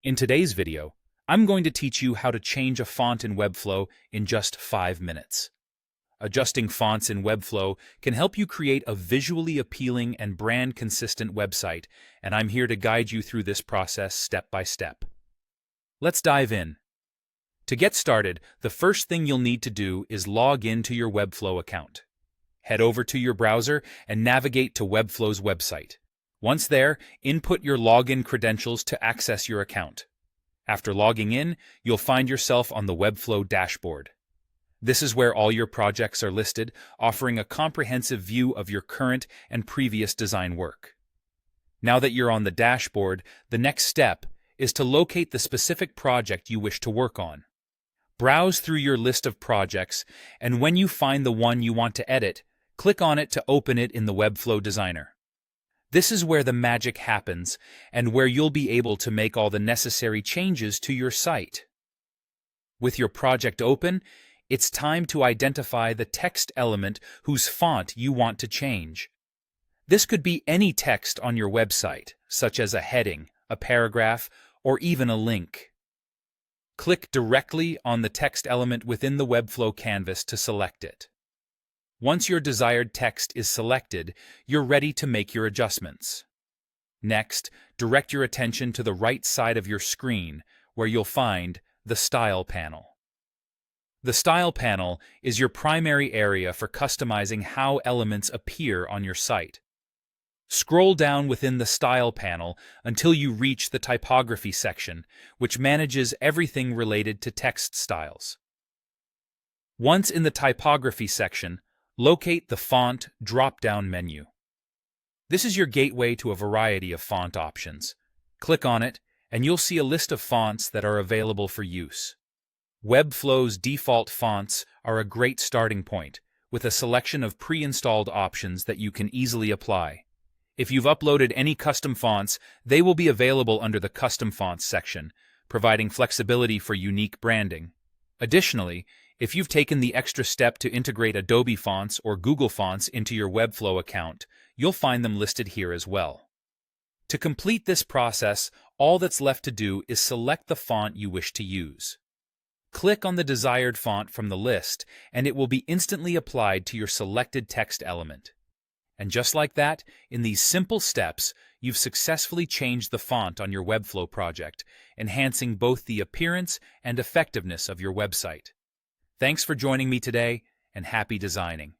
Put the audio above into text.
In today's video, I'm going to teach you how to change a font in Webflow in just 5 minutes. Adjusting fonts in Webflow can help you create a visually appealing and brand-consistent website, and I'm here to guide you through this process step by step. Let's dive in. To get started, the first thing you'll need to do is log in to your Webflow account. Head over to your browser and navigate to Webflow's website. Once there, input your login credentials to access your account. After logging in, you'll find yourself on the Webflow dashboard. This is where all your projects are listed, offering a comprehensive view of your current and previous design work. Now that you're on the dashboard, the next step is to locate the specific project you wish to work on. Browse through your list of projects, and when you find the one you want to edit, click on it to open it in the Webflow Designer. This is where the magic happens and where you'll be able to make all the necessary changes to your site. With your project open, it's time to identify the text element whose font you want to change. This could be any text on your website, such as a heading, a paragraph, or even a link. Click directly on the text element within the Webflow canvas to select it. Once your desired text is selected, you're ready to make your adjustments. Next, direct your attention to the right side of your screen, where you'll find the Style panel. The Style panel is your primary area for customizing how elements appear on your site. Scroll down within the Style panel until you reach the Typography section, which manages everything related to text styles. Once in the Typography section, locate the Font drop-down menu. This is your gateway to a variety of font options. Click on it, and you'll see a list of fonts that are available for use. Webflow's default fonts are a great starting point, with a selection of pre-installed options that you can easily apply. If you've uploaded any custom fonts, they will be available under the Custom Fonts section, providing flexibility for unique branding. Additionally, if you've taken the extra step to integrate Adobe Fonts or Google Fonts into your Webflow account, you'll find them listed here as well. To complete this process, all that's left to do is select the font you wish to use. Click on the desired font from the list, and it will be instantly applied to your selected text element. And just like that, in these simple steps, you've successfully changed the font on your Webflow project, enhancing both the appearance and effectiveness of your website. Thanks for joining me today, and happy designing.